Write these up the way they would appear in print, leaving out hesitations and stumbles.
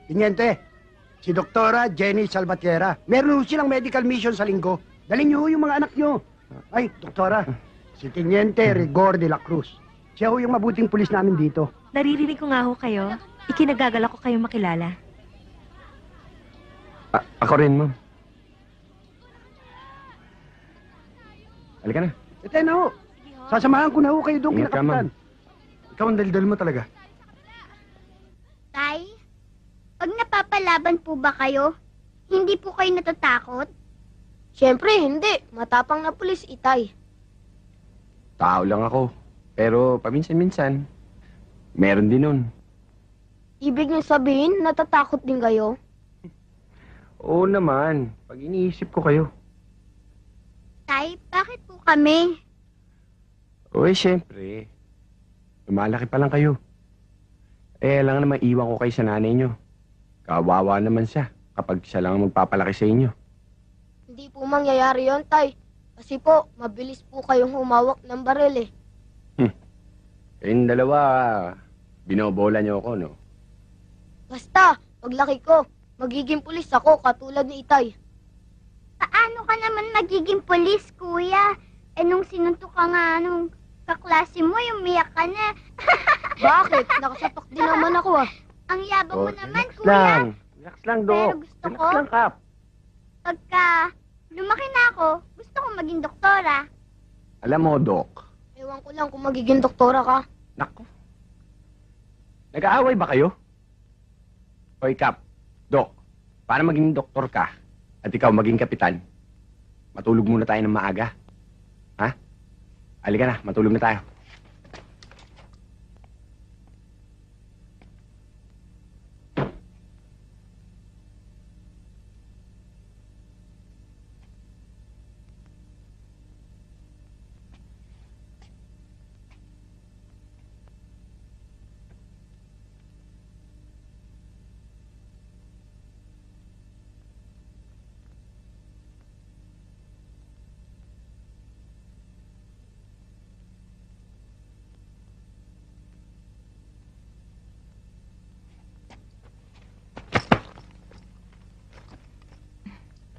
Tiniente, si Doktora Jenny Salvatierra. Meron ho silang medical mission sa linggo. Dalhin niyo ho yung mga anak niyo. Ay, Doktora, si Tiniente Rigor de la Cruz. Siya ho yung mabuting pulis namin dito. Naririnig ko nga ho kayo. Ikinagagalak ko kayong makilala. Ako rin, ma'am. Halika na. Ete na ho. Sasamahan ko na ho kayo doon Ingat ka, kinakapitan. Ikaw ang daldal mo talaga. Tay, pag napapalaban po ba kayo, hindi po kayo natatakot? Siyempre, hindi. Matapang na pulis, itay. Tao lang ako. Pero paminsan-minsan, meron din nun. Ibig niyo sabihin, natatakot din kayo? Oo naman. Pag iniisip ko kayo. Tay, bakit po kami? Uy, siyempre. Lumalaki pa lang kayo. Lang naman iwan ko kayo sa nanay nyo. Kawawa naman siya kapag siya lang ang magpapalaki sa inyo. Hindi po mangyayari yon, tay. Kasi po, mabilis po kayong humawak ng baril eh. Kayong dalawa, binobola nyo ako, no? Basta, paglaki ko, magiging pulis ako katulad ni itay. Paano ka naman magiging polis, kuya? Nung sinuntok ka nga nung kaklase mo, umiyak ka na. Bakit? Nakasapak din naman ako ah. Ang yabang mo naman, Relax kuya. lang. Relax lang, Dok. Pero gusto Relax ko, lang, Kap. pagka lumaki na ako, gusto ko maging doktora. Alam mo, Dok. Ewan ko lang kung magiging doktora ka. Naku. Nag-aaway ba kayo? Hoy, Kap. Dok, para maging doktor ka at ikaw maging kapitan, matulog muna tayo ng maaga. Ha? Halika na, matulog na tayo.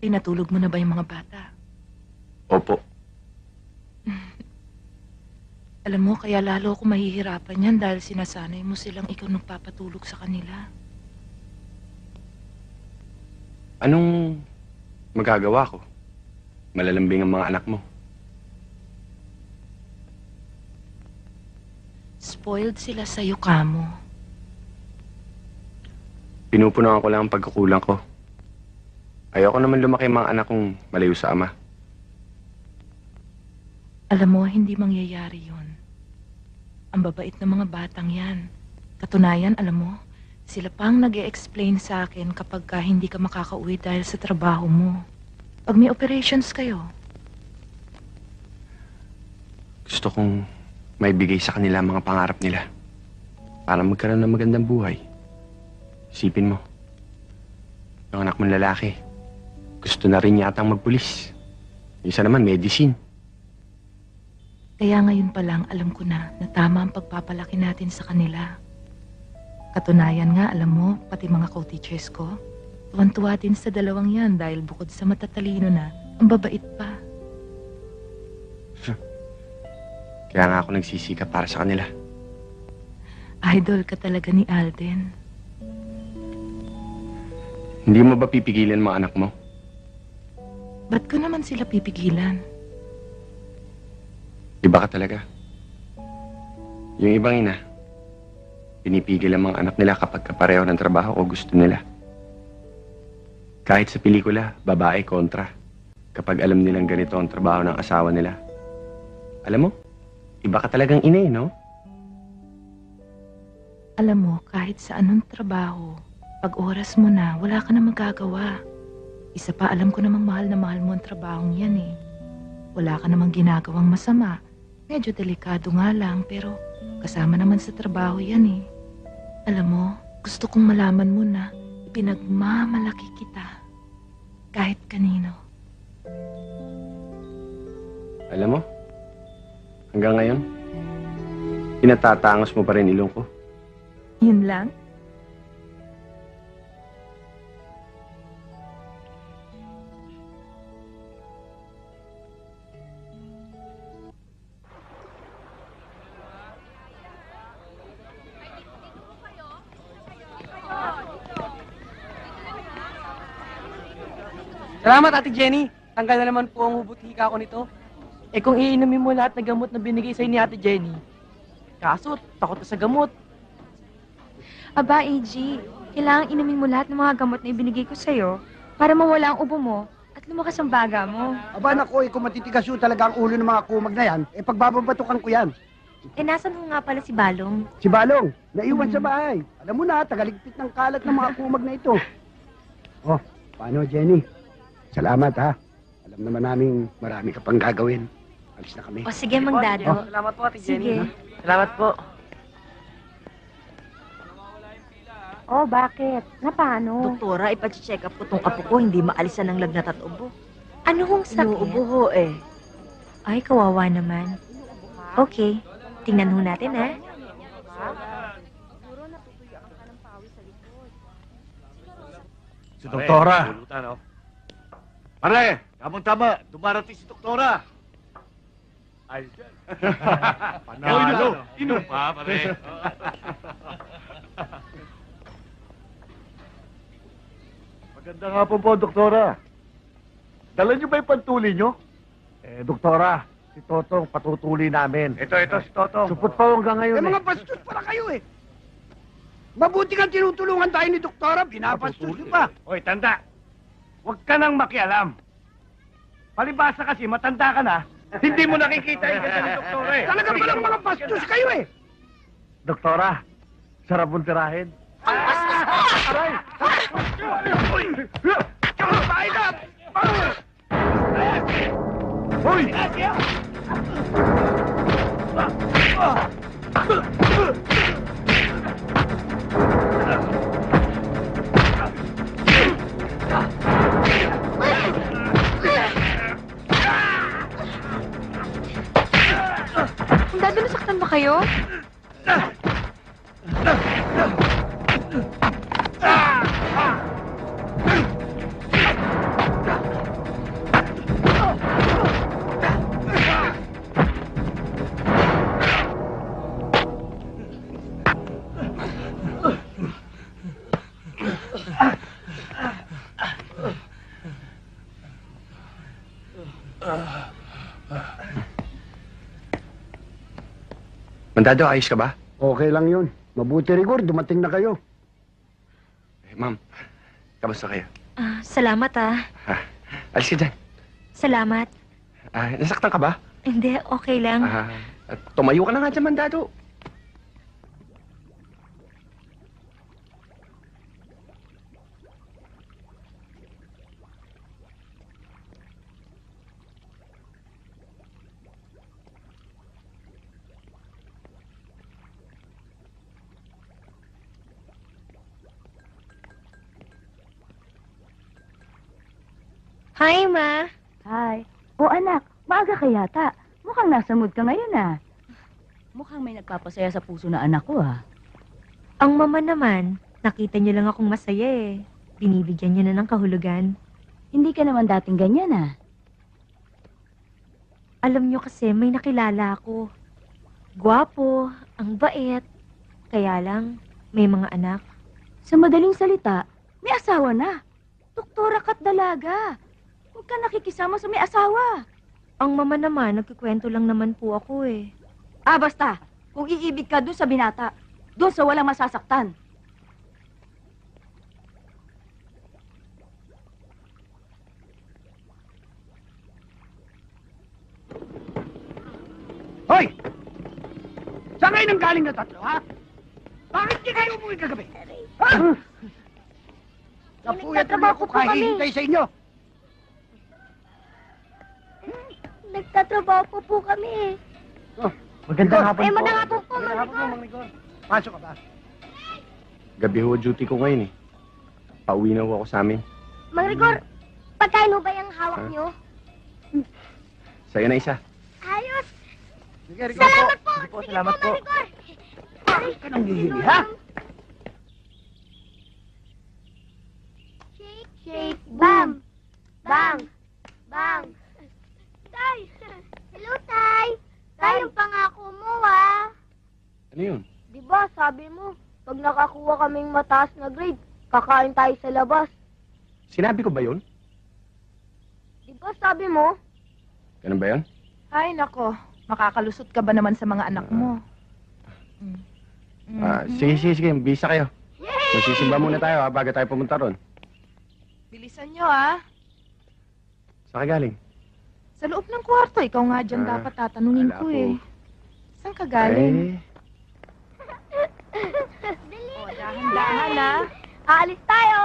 Pinatulog mo na ba yung mga bata? Opo. Alam mo, kaya lalo ako mahihirapan yan dahil sinasanay mo silang ikaw nagpapatulog sa kanila. Anong magagawa ko? Malalambing ang mga anak mo. Spoiled sila sa'yo, kamo. Pinupunuan ko lang ang pagkukulang ko. Ayoko naman lumaki ang mga anak kong malayo sa ama. Alam mo, hindi mangyayari yun. Ang babait ng mga batang yan. Katunayan, alam mo, sila pang nag-e-explain sa akin kapag hindi ka makakauwi dahil sa trabaho mo. Pag may operations kayo. Gusto kong maibigay sa kanila ang mga pangarap nila para magkaroon ng magandang buhay. Isipin mo, yung anak mong lalaki, gusto na rin yatang magpulis. Yung isa naman, medicine. Kaya ngayon pa lang alam ko na tama ang pagpapalaki natin sa kanila. Katunayan nga, alam mo, pati mga co-teachers ko, tuwan-tuwa din sa dalawang yan dahil bukod sa matatalino na, ang babait pa. Kaya nga ako nagsisikap para sa kanila. Idol ka talaga ni Alden. Hindi mo ba pipigilan mga anak mo? Ba't ko naman sila pipigilan? Iba ka talaga. Yung ibang ina, pinipigil ang mga anak nila kapag kapareho ng trabaho o gusto nila. Kahit sa pelikula, babae kontra. Kapag alam nilang ganito ang trabaho ng asawa nila. Alam mo, iba ka talagang ina eh, no? Alam mo, kahit sa anong trabaho, pag oras mo na, wala ka na magagawa. Isa pa, alam ko namang mahal na mahal mo ang trabahong yan eh. Wala ka namang ginagawang masama. Medyo delikado nga lang, pero kasama naman sa trabaho yan eh. Alam mo, gusto kong malaman mo na ipinagmamalaki kita. Kahit kanino. Alam mo, hanggang ngayon, pinatatangos mo pa rin ilong ko. Yun lang? Salamat, Ate Jenny. Tanggal na naman po ang hubot hika ko nito. Eh kung iinumin mo lahat ng gamot na binigay sa'yo ni Ate Jenny, kaso takot na sa gamot. Aba, AG, kailangan inumin mo lahat ng mga gamot na ibinigay ko sa'yo para mawala ang ubo mo at lumakas ang baga mo. Aba, nako, kung matitigas yun talaga ang ulo ng mga kumag na yan, pagbababatukan ko yan. Eh, nasan mo nga pala si Balong? Si Balong, naiwan sa bahay. Alam mo na, tagaligpit ng kalat ng mga kumag na ito. Oh, paano, Jenny? Salamat, ha? Alam naman namin marami ka pang gagawin. Alis na kami. O sige, Mang Dado. Salamat po, Ate Jenny. Sige. Salamat po. Oh, bakit? Na paano? Doktora, ipacheck up ko tong apo ko, hindi maalisan ng lagnat at ubo. Ano hong sakit? Inuubo ho eh. Ay, kawawa naman. Okay, tingnan ho natin, ha? Si Doktora. Pare, tamang-tama. Dumarating si Doktora. Ayos yan. Panalo. Inom pa, pare. Maganda nga po, Doktora. Dala niyo ba yung pantuli niyo? Doktora, si Totong patutuli namin. Ito, si Totong. Supot pa hanggang ngayon. Mga bastos pala kayo, eh. Mabuti kang tinutulungan tayo ni Doktora, binabastos niyo pa. Hoy, tanda. Huwag ka nang makialam. Palibasa kasi, matanda ka na. Hindi mo nakikita yung ganda ni Doktora eh. Talaga palang mga bastos kayo, eh. Doktora, sarap mong tirahin. Ang bastos mo! Aray! Kamutain na! Hoy! Ang Dado, nasaktan ba kayo? Mandado, ayos ka ba? Okay lang yun. Mabuti, Rigor, dumating na kayo. Ma'am, kamusta kayo? Salamat, ah. Alis ka dyan. Salamat. Nasaktan ka ba? Hindi, okay lang. Tumayo ka na nga dyan, Mandado. Hi, Ma. Hi. O anak, maaga ka yata. Mukhang nasa mood ka ngayon ah. Mukhang may nagpapasaya sa puso na anak ko ah. Ang mama naman, nakita niyo lang akong masaya eh. Binibigyan niyo na ng kahulugan. Hindi ka naman dating ganyan ah. Alam niyo kasi may nakilala ako. Gwapo, ang bait. Kaya lang, may mga anak. Sa madaling salita, may asawa na. Doktora ka't dalaga. Huwag ka nakikisama sa may asawa. Ang mama naman, nagkikwento lang naman po ako eh. Ah, basta. Kung iibig ka dun sa binata, dun sa walang masasaktan. Hoy! Saan kayo nang galing na tatlo, ha? Bakit di kayo umuwi kagabi? Ha? Napuyat na ako kahihintay sa inyo. Nagtatrabaho po kami. Magandang hapon po. Magandang hapon po, Magandang hapon po, Mang Mang Rigor. Pasok ka ba? Gabi ho duty ko ngayon eh. Pauwi na ho ako sa amin. Mang Rigor, pagkain mo ba yung hawak niyo? Sa'yo na isa. Ayos! Sige, Rigor. Salamat po! Sige po, salamat po. Mang Rigor! Bakit ka nang hihili, ha? Shake, shake, bam! Bang! Bang! Tay! Hello, Tay! Tay, yung pangako mo, ah! Ano yun? Di ba, sabi mo, pag nakakuha kaming mataas na grade, kakain tayo sa labas. Sinabi ko ba yun? Di ba sabi mo? Ganun ba yun? Ay, nako. Makakalusot ka ba naman sa mga anak mo? Sige. Bisa kayo. Magsisimba muna tayo bago tayo pumunta ron. Bilisan nyo, ah. Saan ka galing? Sa loob ng kwarto, ikaw nga dyan dapat tatanungin wala ko po. eh. Saan ka galing? Dali. Oh, dahan-dahan, ah. Aalis tayo!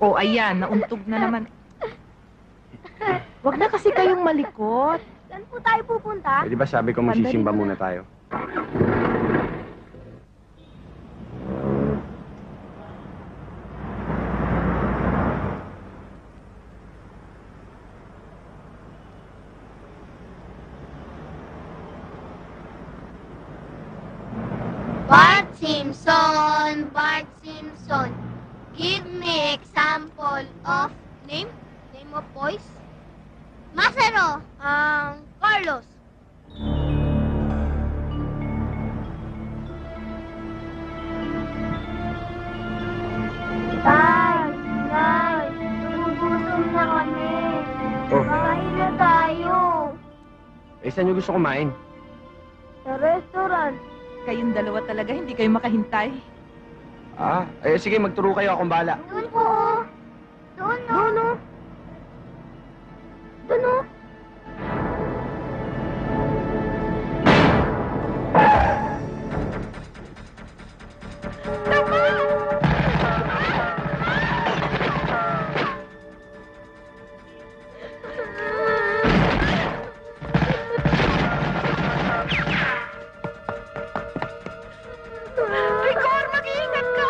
Oh, ayan, nauntog na naman. Huwag na kasi kayong malikot. Saan po tayo pupunta? Di ba sabi ko magsisimba muna tayo? Bart Simpson, give me example of name of boys. Masero, Carlos. Tay, nagugutom na kami. Oh, Kain na tayo. saan nyo gusto kumain? Sa restaurant. Kayong dalawa talaga, hindi kayo makahintay. Sige, magturo kayo, akong bahala. Doon po. Doon, no? Doon, no? Rigor, mag-iingat ka!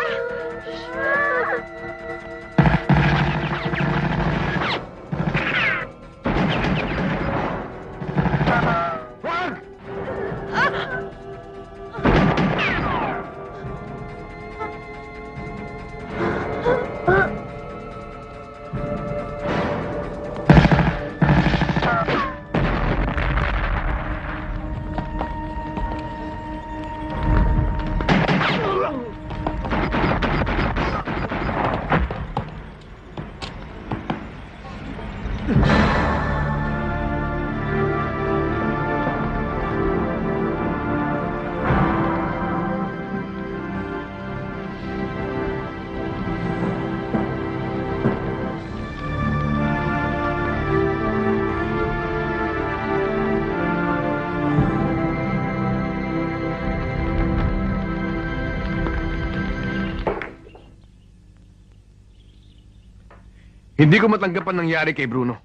Hindi ko matanggap ang nangyari kay Bruno.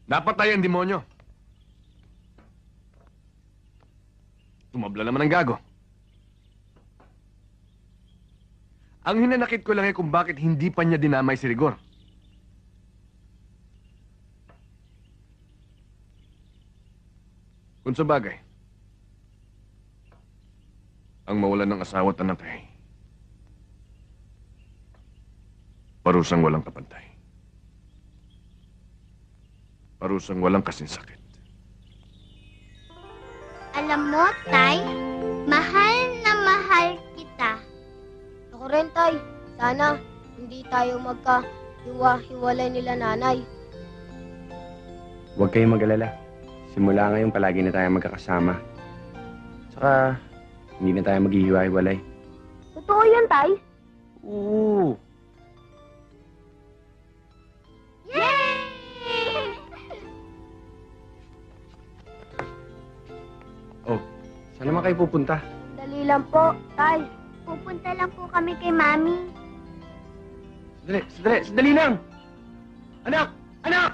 Dapat tayo ang demonyo. Tumabla naman ang gago. Ang hinanakit ko lang ay kung bakit hindi pa niya dinamay si Rigor. Kung sa bagay, ang mawalan ng asawa at anak ay parusang walang kapantay. Parusang walang kasinsakit. Alam mo, Tay, mahal na mahal kita. Ako rin, Tay. Sana hindi tayo magka-hiwa-hiwalay nila nanay. Huwag kayong mag-alala. Simula ngayon, palagi na tayo magkakasama. Tsaka, hindi na tayo maghihiwa-hiwalay. Totoo yan, Tay? Oo. Yay! Saan naman kayo pupunta? Dali lang po, Tay. Pupunta lang po kami kay Mami. Sandali lang! Anak! Anak!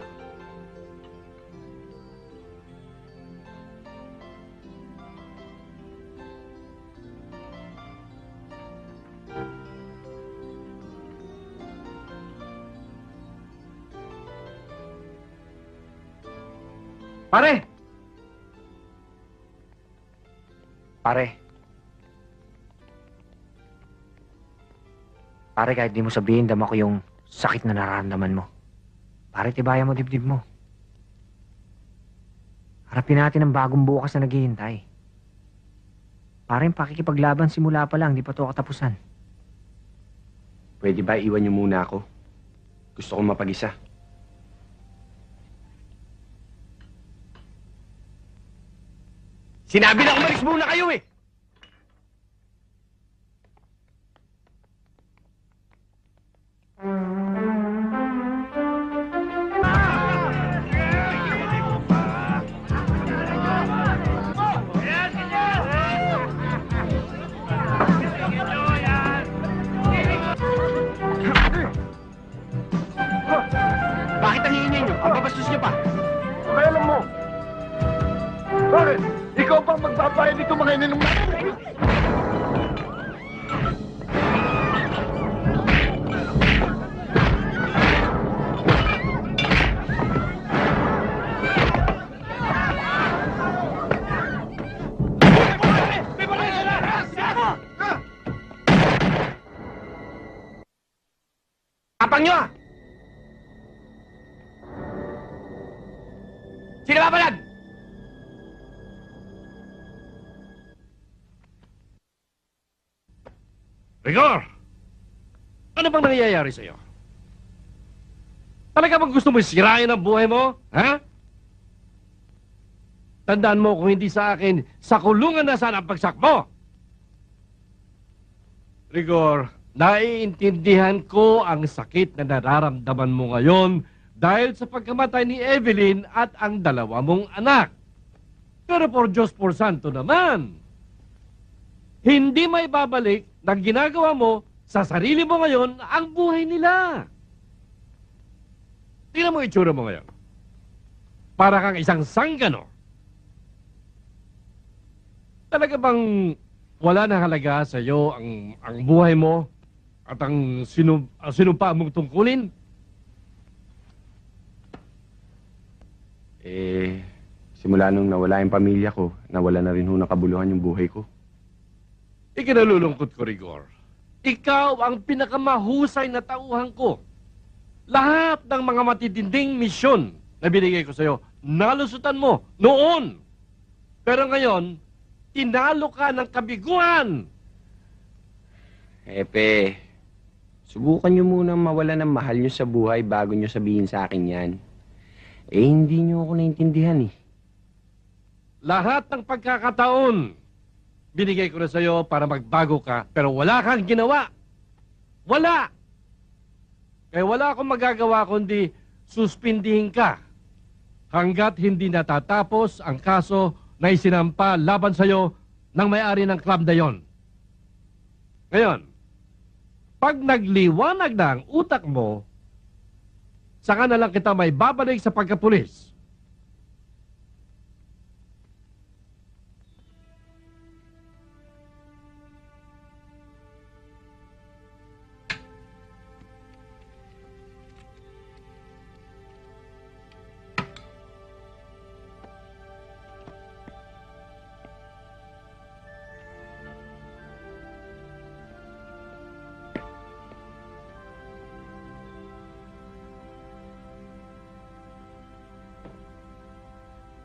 Pare! Pare, kahit di mo sabihin, dama ko yung sakit na nararamdaman mo. Pare, tibayan mo dibdib mo. Harapin natin ang bagong bukas na naghihintay. Pare, pakikipaglaban simula pa lang, di pa to katapusan. Pwede ba iwan niyo muna ako? Gusto kong mapag-isa. Sinabi na umalis muna kayo eh! Bakit ang hiingay niyo? Ang babastos niyo pa! Alam mo! Bakit? Ikaw pang magbabayad dito mga ininom natin! Tapang niyo ah! Sino ba palag? Rigor! Ano bang nangyayari sa'yo? Talaga bang gusto mo sirain ang buhay mo? Ha? Tandaan mo kung hindi sa akin, sa kulungan na sana ang pagsak mo! Rigor, naiintindihan ko ang sakit na nararamdaman mo ngayon dahil sa pagkamatay ni Evelyn at ang dalawa mong anak. Pero por Diyos por Santo naman, hindi may babalik na ginagawa mo sa sarili mo ngayon ang buhay nila. Tingnan mo itsura mo ngayon. Para kang isang sanggano. Talaga bang wala na halaga sa iyo ang buhay mo at ang sinumpa mong tungkulin? Simula nung nawala yung pamilya ko, nawala na rin ho ng kabuluhan yung buhay ko. Ikinalulungkot ko, Rigor. Ikaw ang pinakamahusay na tauhan ko. Lahat ng mga matitinding misyon na binigay ko sa'yo, nalusutan mo noon. Pero ngayon, tinalo ka ng kabiguan. Epe, subukan nyo muna mawala ng mahal nyo sa buhay bago nyo sabihin sa akin yan. Hindi nyo ako naintindihan eh. Lahat ng pagkakataon, binigay ko na sa'yo para magbago ka, pero wala kang ginawa. Wala! Kaya wala akong magagawa kundi suspindihin ka hanggat hindi natatapos ang kaso na isinampa laban sa'yo ng may-ari ng club na yon. Ngayon, pag nagliwanag na ang utak mo, saka na lang kita may babalik sa pagkapulis.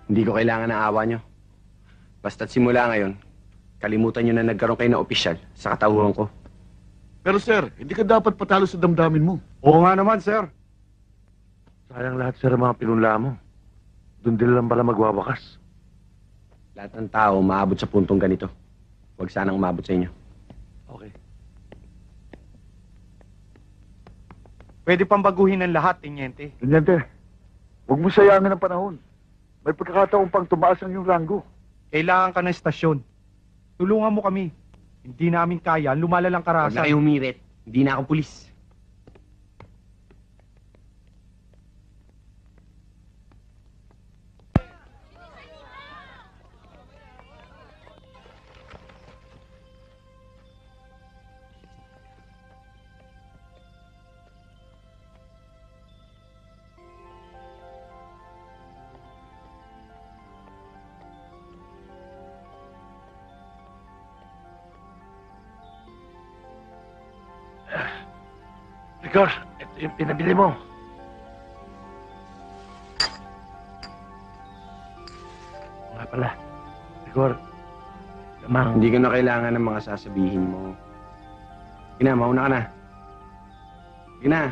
Hindi ko kailangan ng awa nyo. Basta't simula ngayon, kalimutan nyo na nagkaroon kayo ng opisyal sa katauhan ko. Pero sir, hindi ka dapat patalo sa damdamin mo. Oo nga naman, sir. Sayang lahat sir ang mga pinunla mo. Doon din lang pala magwawakas. Lahat ng tao maabot sa puntong ganito. Huwag sanang umabot sa inyo. Okay. Pwede pang baguhin ang lahat, Teniente. Teniente, huwag mo sayangin ang panahon. May pagkakataon pang tumaas ang iyong ranggo. Kailangan ka ng estasyon. Tulungan mo kami. Hindi namin kaya, lumalalang Huwag karahasan. na kayo humirit. Hindi na ako pulis. Rigor, ito yung pinabili mo. Nga pala, Rigor, lamang. Hindi ko na kailangan ng mga sasabihin mo. Ina, mauna ka na. Sige na.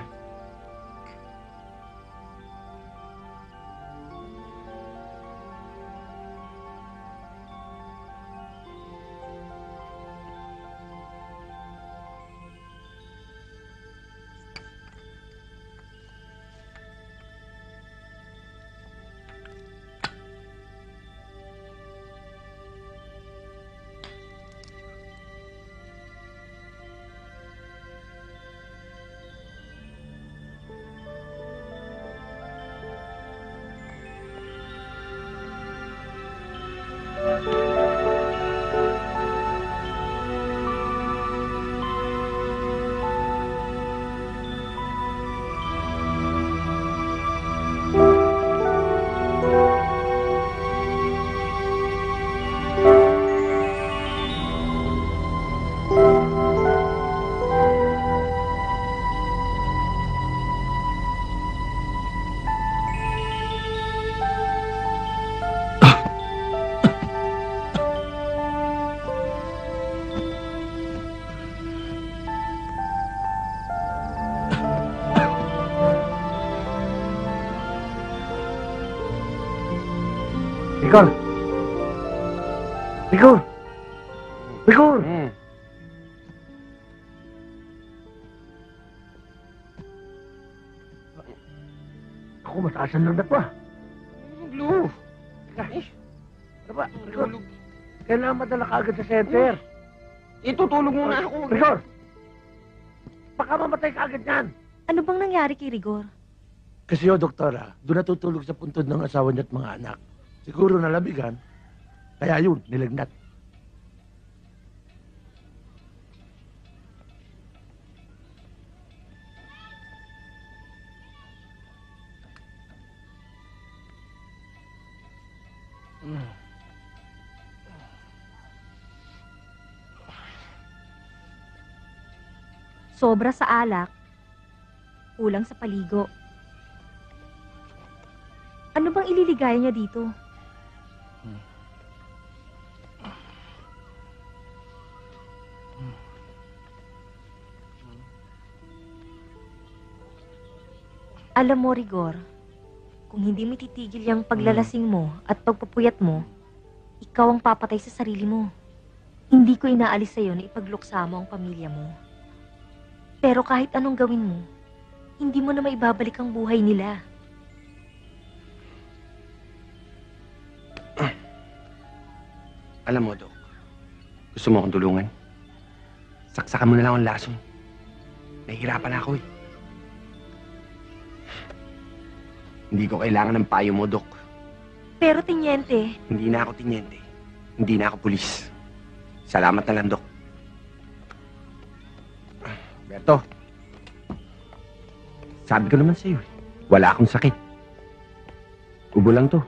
Rigor! Rigor! Rigor! Ako, mataas ang lagnat pa. Blue! Ano ba, Rigor? Kailangan madala ka agad sa center. Itutulog muna ako. Rigor! Baka mamatay ka agad yan. Ano bang nangyari kay Rigor? Kasi doktora, doon natutulog sa puntod ng asawa niya at mga anak. Siguro nalabigan, kaya yun, nilagnat. Sobra sa alak, kulang sa paligo. Ano bang ililigaya niya dito? Alam mo, Rigor, kung hindi mo titigil yung paglalasing mo at pagpupuyat mo, ikaw ang papatay sa sarili mo. Hindi ko inaalis sa'yo na ipagluksa mo ang pamilya mo. Pero kahit anong gawin mo, hindi mo na maibabalik ang buhay nila. Alam mo, Dok, gusto mo akong tulungan? Saksakan mo na lang ang lason. Nahihirapan ako eh. Hindi ko kailangan ng payo mo, Dok. Pero, Teniente, Hindi na ako tinyente. Hindi na ako pulis. Salamat na lang, Dok. Berto, sabi ko naman sa'yo, wala akong sakit. Ubo lang to.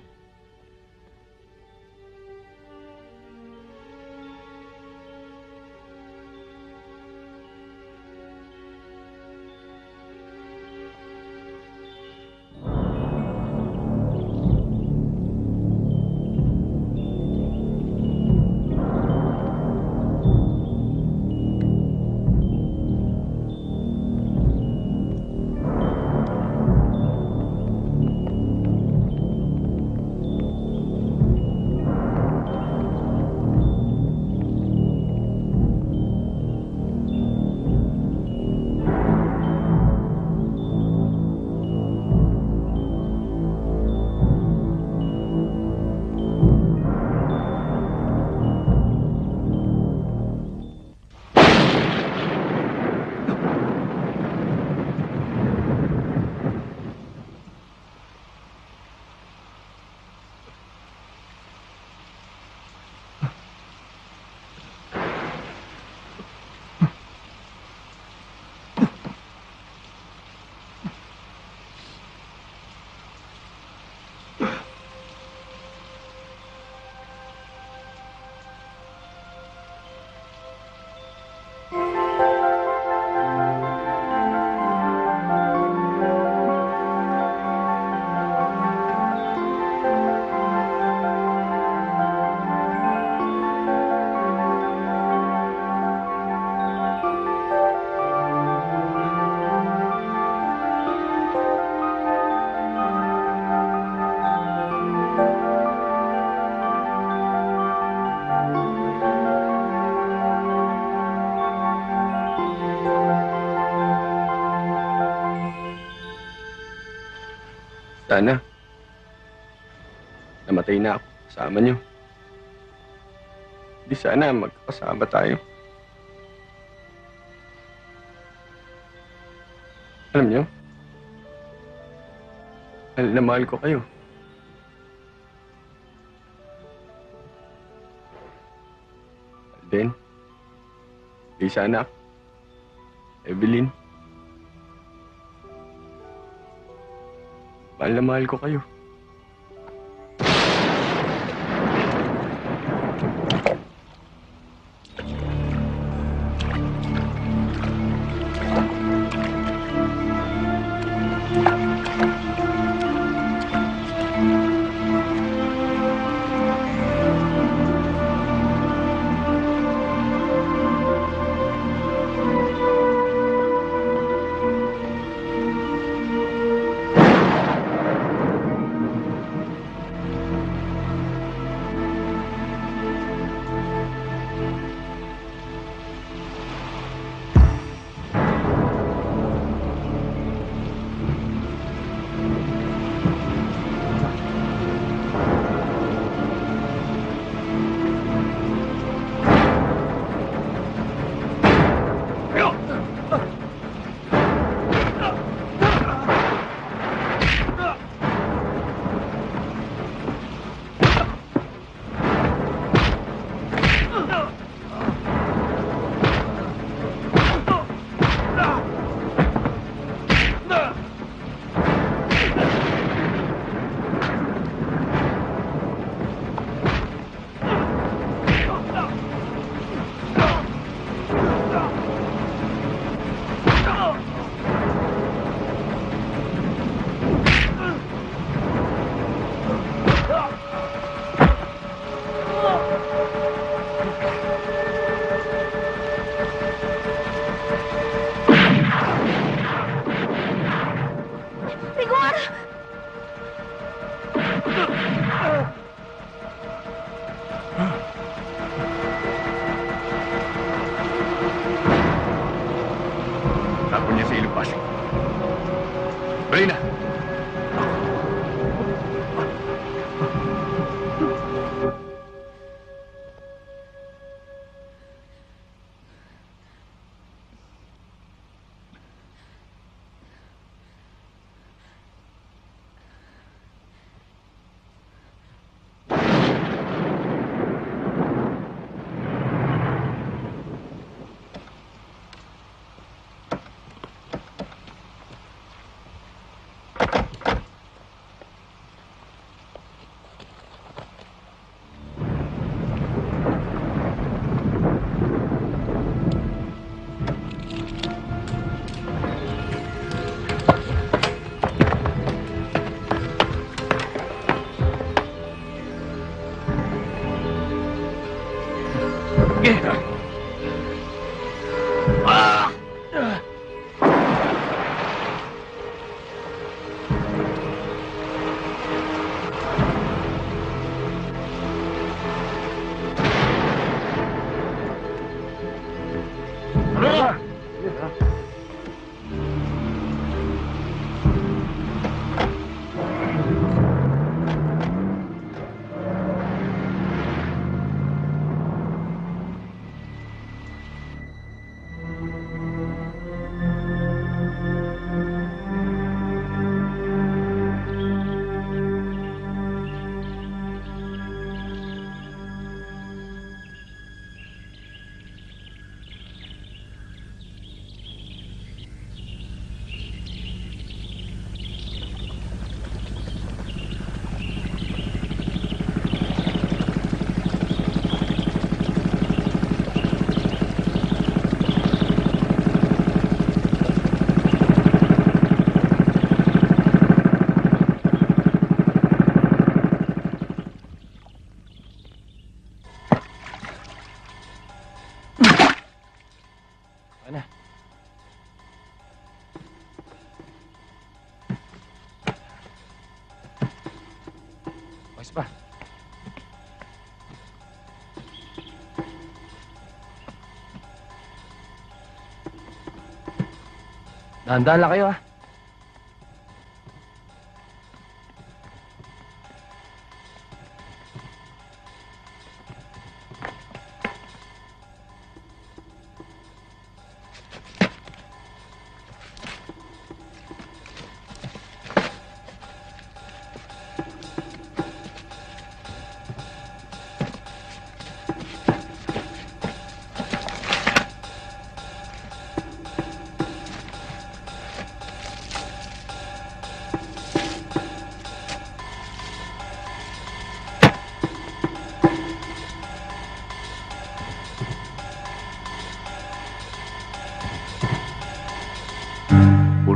Sana. Namatay na ako. Kasama niyo. Di sana magkakasama tayo. Alam niyo, mahal na mahal ko kayo. Alden, Lisa anak, Evelyn, mahal na mahal ko kayo. Tapon niya sa ilog Pasig. Bali na! Pa. Dahan-dahan lang kayo, ha?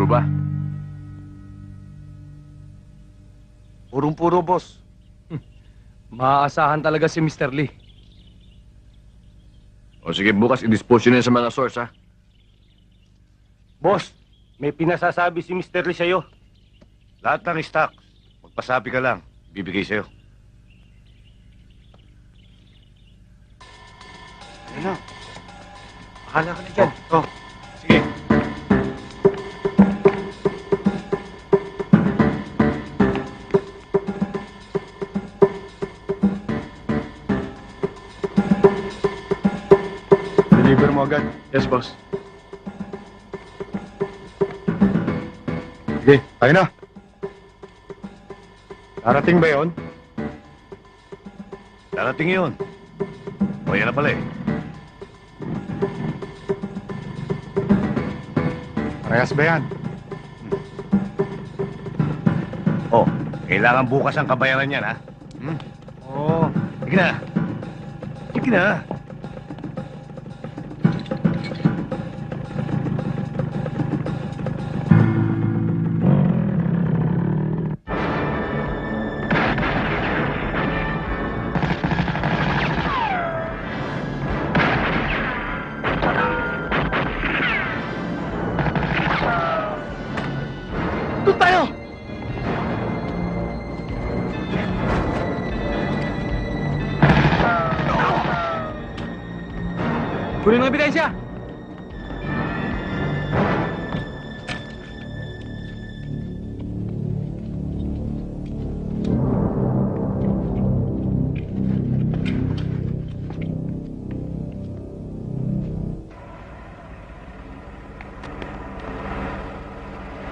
ba? Purong-puro, boss. Maaasahan talaga si Mr. Lee. O sige, bukas i-dispose nyo yan sa mga source, ha? Boss, may pinasasabi si Mr. Lee sa'yo. Lahat ng stock, magpasabi ka lang, bibigay sa'yo. Ano? Akala ka na dyan. Oh, sige. Deliver mo agad. Yes, boss. Sige, tayo na. Darating ba yun? Darating yun. O, yan na pala eh. Parehas ba yan? Oh, kailangan bukas ang kabayaran yan, ha? Oo. Sige na. Sige na. Doon tayo! Kunin mo ebidensya!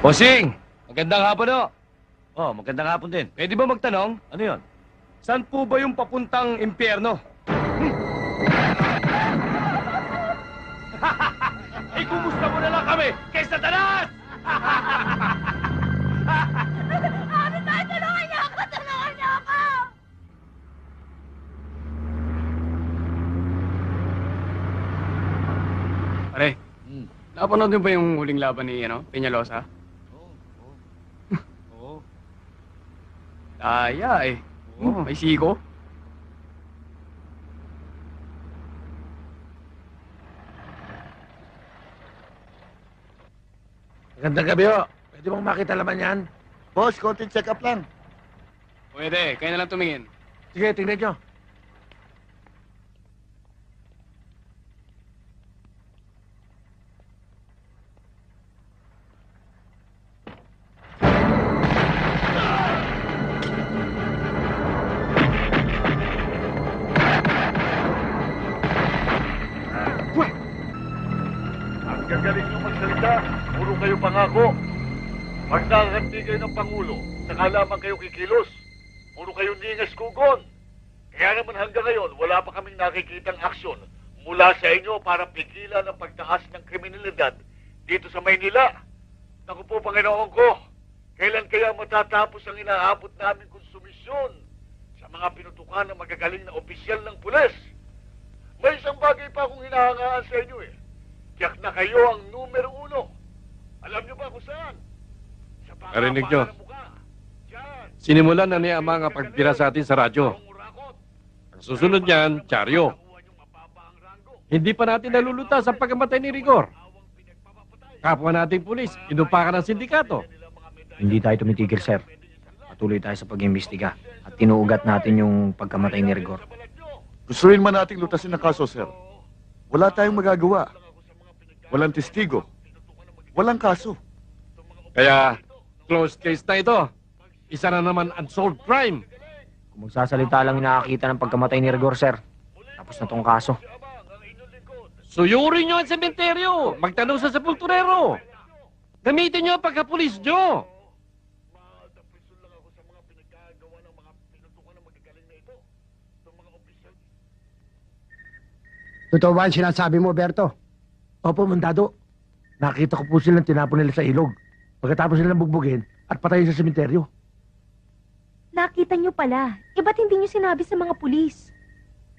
Bossing! Magandang hapon, no? Oh, magandang hapon din. Pwede ba magtanong? Ano yun? Saan po ba yung papuntang impyerno? Ay, kumusta mo na lang kami kay Satanas! Abi tayo, tulungan niyo ako! Tulungan niyo ako! Pare, napanood mo ba yung huling laban ni, Peñalosa? Oo. Daya eh. May siko. Magandang gabi, ho. Pwede mong makita laman yan? Boss, konting check-up lang. Pwede, kayo na lang tumingin. Sige, tingnan nyo. Ang gagaling nyo magsalita, puro kayo pangako. Pag nakakanti kayo ng Pangulo, saka lamang kayo kikilos. Puro kayo ningas kugon. Kaya naman hanggang ngayon, wala pa kaming nakikitang aksyon mula sa inyo para pigilan ang pagtaas ng kriminalidad dito sa Maynila. Naku po, Panginoon ko, kailan kaya matatapos ang inaabot namin konsumisyon sa mga pinutukan ng magagaling na opisyal ng pulis? May isang bagay pa akong hinahangaan sa inyo eh. Tiyak na kayo ang numero 1. Alam niyo ba kung saan? Sa Narinig nyo? pangapahan ng mukha. Diyan. Sinimulan na ni Ama nga pagbira sa atin sa radyo. Ang susunod niyan, Charyo. Hindi pa natin nalulutas ang pagkamatay ni Rigor. Kapwa nating pulis, inupakan ng sindikato. Hindi tayo tumitigil, sir. Patuloy tayo sa pag-imbestiga at tinuugat natin yung pagkamatay ni Rigor. Gusto rin man nating lutasin ang kaso, sir. Wala tayong magagawa. Walang testigo. Walang kaso. Kaya, closed case na ito. Isa na naman unsolved crime. Kung magsasalita lang yung nakakita ng pagkamatay ni Rigor, sir, tapos na tong kaso. Suyurin nyo ang sementeryo. Magtanong sa sepulturero. Gamitin nyo ang pagkapulis nyo. Totoo ba ang sinasabi mo, Berto? Opo, mandado. Nakita ko po silang tinapon nila sa ilog. Pagkatapos nilang bugbugin at patayin sa sementeryo. Nakita niyo pala. Ba't hindi niyo sinabi sa mga pulis?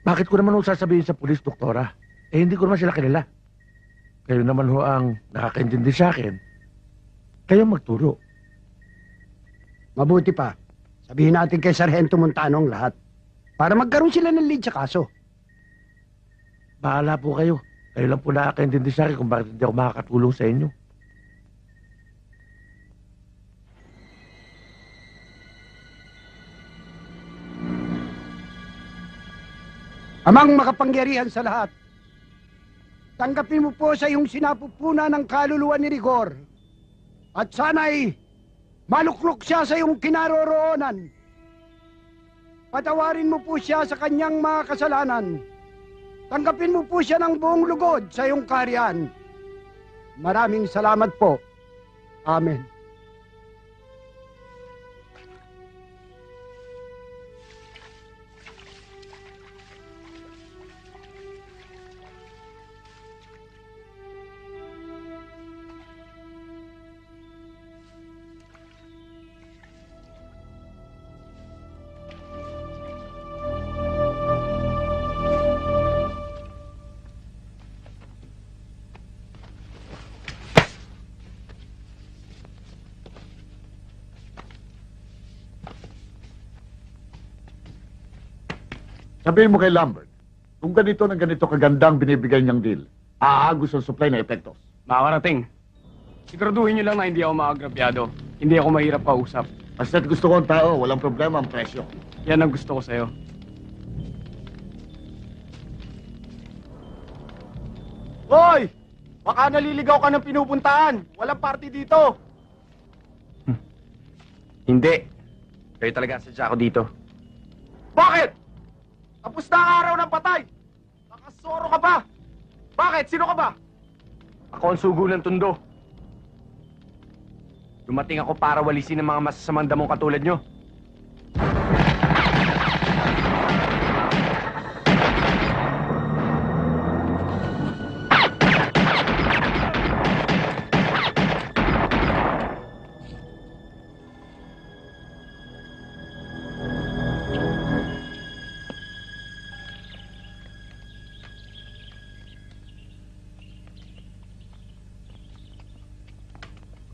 Bakit ko naman ho sasabihin sa pulis, doktora? Hindi ko naman sila kilala. Kayo naman ho ang nakakaintindi sa akin. kayo magturo. Mabuti pa. Sabihin natin kay Sargento Montano ang lahat. Para magkaroon sila ng lead sa kaso. Bahala po kayo. Kayo lang po nakakaintindi sa akin kung bakit hindi ako makakatulong sa inyo. Amang makapangyarihan sa lahat, tanggapin mo po sa iyong sinapupunan ng kaluluwa ni Rigor. At sana'y maluklok siya sa iyong kinaroroonan. Patawarin mo po siya sa kanyang mga kasalanan. Tanggapin mo po siya ng buong lugod sa iyong kaharian. Maraming salamat po. Amen. Sabihin mo kay Lambert, kung ganito ng ganito kagandang binibigay niyang deal, aagos ang supply na epektos. Makakarating. Siguraduhin niyo lang na hindi ako maagrabyado. Hindi ako mahirap kausap. Basta't gusto ko ang tao, walang problema ang presyo. Yan ang gusto ko sa'yo. Hoy! Baka naliligaw ka ng pinupuntahan. Walang party dito. Hindi. Kayo talaga ang sadya ko dito. Bakit? Tapos na ang araw ng patay. Nakasoro ka pa. Bakit? Sino ka ba? Ako ang sugo ng tundo. Dumating ako para walisin ang mga masasamang damong katulad nyo.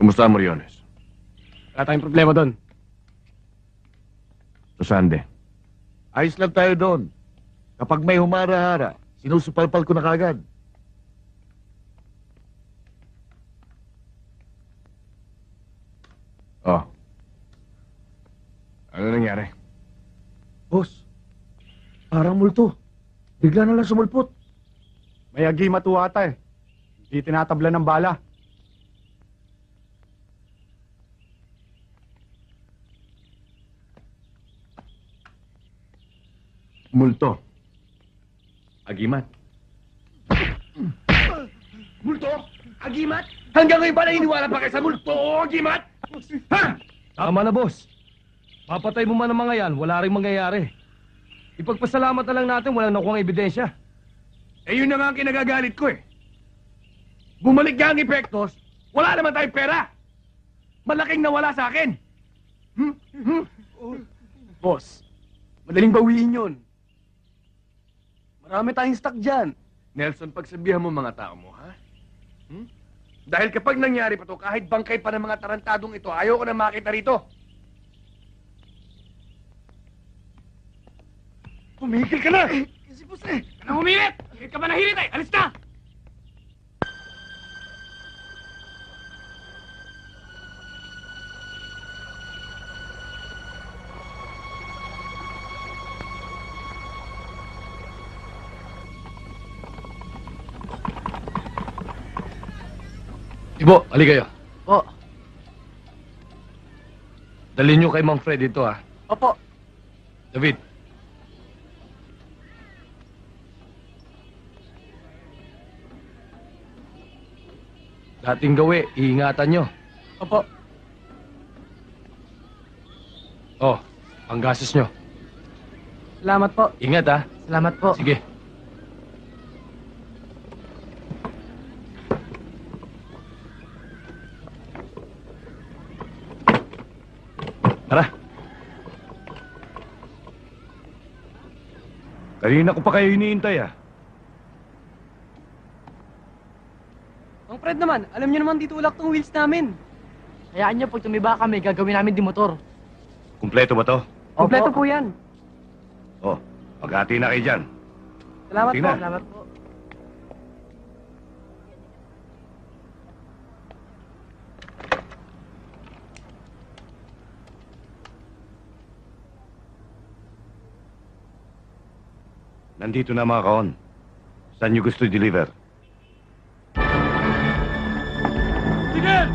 Kumusta, Moriones? Wala tayong problema doon. Sande. Ayos lang tayo doon. Kapag may humara-hara, sinusupalpal ko na kagad. Oh. Ano nangyari? Boss, parang multo. Bigla na lang sumulpot. May agimat ata eh. Hindi tinatabla ng bala. Multo. Agimat. Multo? Agimat? Hanggang ngayon ba naniniwala pa kayo sa multo o agimat? Ha? Tama na, boss. Papatay mo man ang mga yan, wala rin mangyayari. Ipagpasalamat na lang natin, walang nakuha ang ebidensya. Eh yun na nga ang kinagagalit ko eh. Bumalik nga ang epektos, wala naman tayong pera. Malaking nawala sa akin. Boss, madaling bawiin yun. Marami tayong stock dyan. Nelson, pagsabihan mo mga tao mo, ha? Dahil kapag nangyari pa to, kahit bangkay pa ng mga tarantadong ito, ayaw ko na makita rito. Humigil ka na! Si Pusre! Ka na humilit! Hilit ka ba na hilit eh? Alis na! Ibo, ali kayo. Po. Dalhin nyo kay Mang Fred ito, ha? Opo. David. Dating gawi, iingatan nyo. Opo. Oh, ang gasos nyo. Salamat po. Ingat, ha? Salamat po. Sige. Tara. Kanina ko pa kayo iniintay, ah. Mang Fred naman, alam niyo naman dito ulak tong wheels namin. Hayaan niyo, pag tumiba kami, gagawin namin di motor. Kumpleto ba to? Kompleto po yan. Oh, maghati na kayo dyan. Salamat Sige po. na. Salamat po. Nandito na mga kaon. Saan nyo gusto i-deliver? Tigil!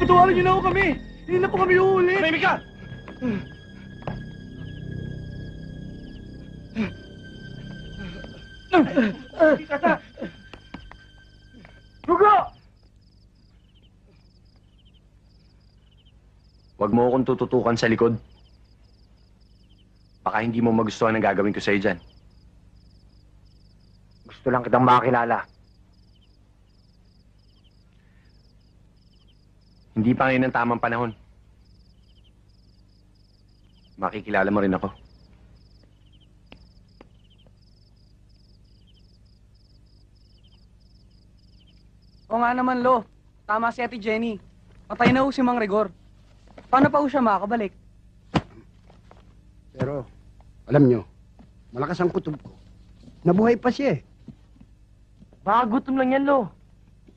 Patawarin niyo na ako kami! Hindi na po kami uhuli! Tumimik ka! Gugo! Huwag mo akong tututukan sa likod. Baka hindi mo magustuhan ang gagawin ko sa'yo dyan. Gusto lang kitang makakilala. Hindi pa ngayon ang tamang panahon. Makikilala mo rin ako. Oo nga naman, Lo. Tama si Ate Jenny. Patay na ho si Mang Rigor. Paano pa ho siya makakabalik? Pero, alam nyo, malakas ang kutob ko. Nabuhay pa siya eh. Baka gutom lang yan, Lo.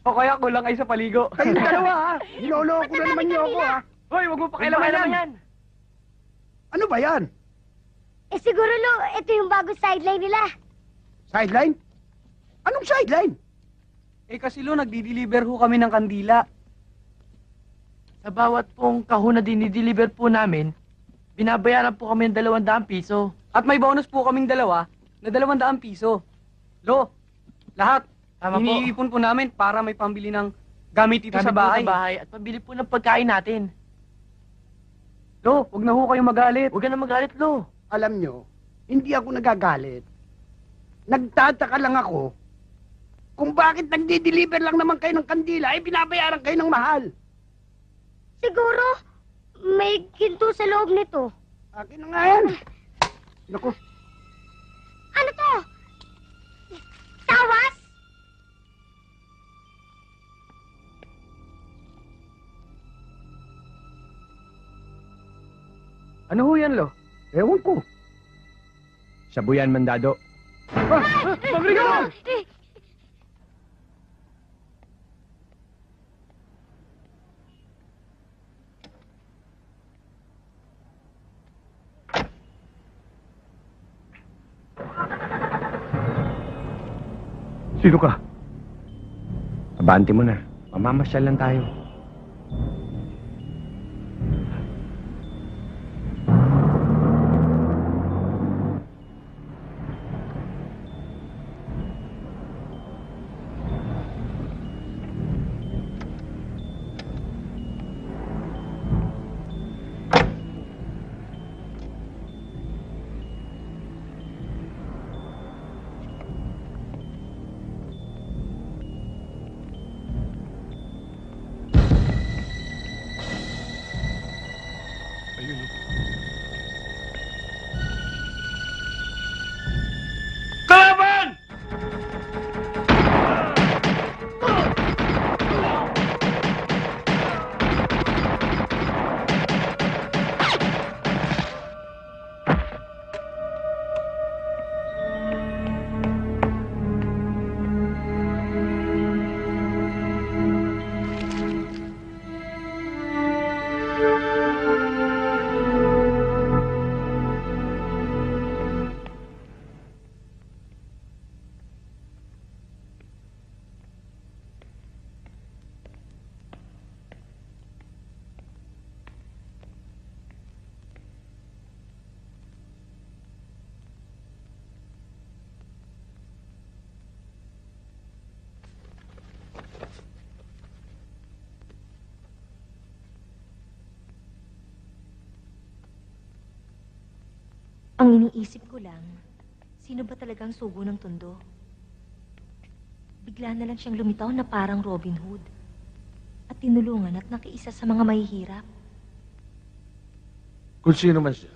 O kaya kulang kayo sa paligo. Kayong dalawa ha! Niloloko na naman niyo ako ha! Hoy, wag mo pakialaman yan! Ano ba yan? Eh siguro, Lo, ito yung bago sideline nila. Sideline? Anong sideline? Eh kasi, Lo, nagdi-deliver ho kami ng kandila. Sa bawat pong kahon na dinideliver po namin, binabayaran po kami ng 200 piso. At may bonus po kaming dalawa na 200 piso. Lo, lahat. Iniipon po namin para may pambili ng gamit dito sa bahay. At pambili po ng pagkain natin. Lo, huwag na ho kayong magalit. Huwag na magalit, Lo. Alam nyo, hindi ako nagagalit. Nagtataka lang ako kung bakit nagdi-deliver lang naman kayo ng kandila ay binabayaran kayo ng mahal. Siguro, may ginto sa loob nito. Akin na nga yan. Naku, Ano to? Tawas? Ano ho yan, Lo? ewan ko. Sabuyan, Mandado. Mang Rigor! Sino ka? Abante mo na. Mamamasyal lang tayo. Kalaban! Ang iniisip ko lang, sino ba talagang sugo ng Tondo? Bigla na lang siyang lumitaw na parang Robin Hood at tinulungan at nakiisa sa mga mahihirap. Kung sino man siya,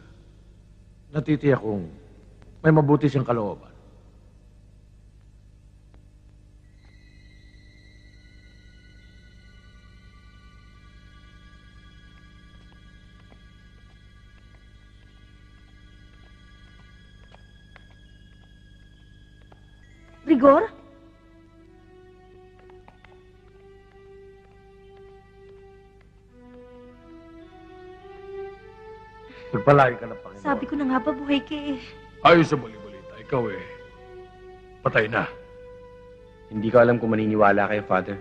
natitiyak kong may mabuti siyang kalooban. Rigor? Pagpalain ka ng Panginoon. Sabi ko na nga ba buhay ka eh. Ayon sa bali-balita, ikaw patay na. Hindi ko alam kung maniniwala kayo, Father.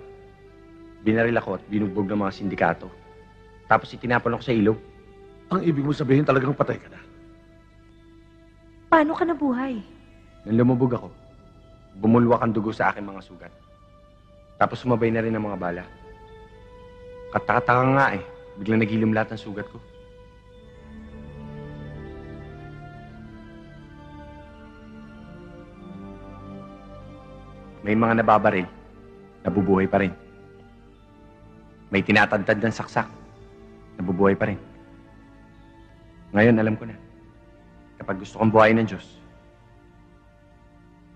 Binaril ako at binugbog ng mga sindikato. Tapos itinapon ako sa ilog. Ang ibig mo sabihin talagang patay ka na. Paano ka nabuhay? Nang lumubog ako, bumulwak ang dugo sa aking mga sugat. Tapos sumabay na rin ang mga bala. Katakataka nga eh. Biglang naghilom lahat ng sugat ko. May mga nababaril, nabubuhay pa rin. May tinatadtad ng saksak, nabubuhay pa rin. Ngayon, alam ko na. Kapag gusto kong buhayin ng Diyos,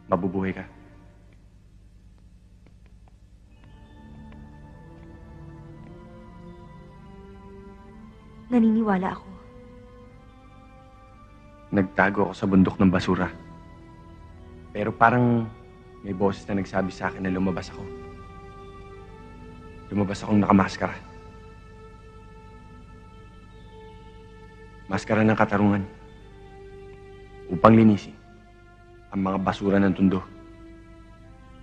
mabubuhay ka. Naniniwala ako. Nagtago ako sa bundok ng basura. Pero parang may boses na nagsabi sa akin na lumabas ako. Lumabas akong nakamaskara. Maskara ng katarungan. Upang linisin ang mga basura ng Tondo.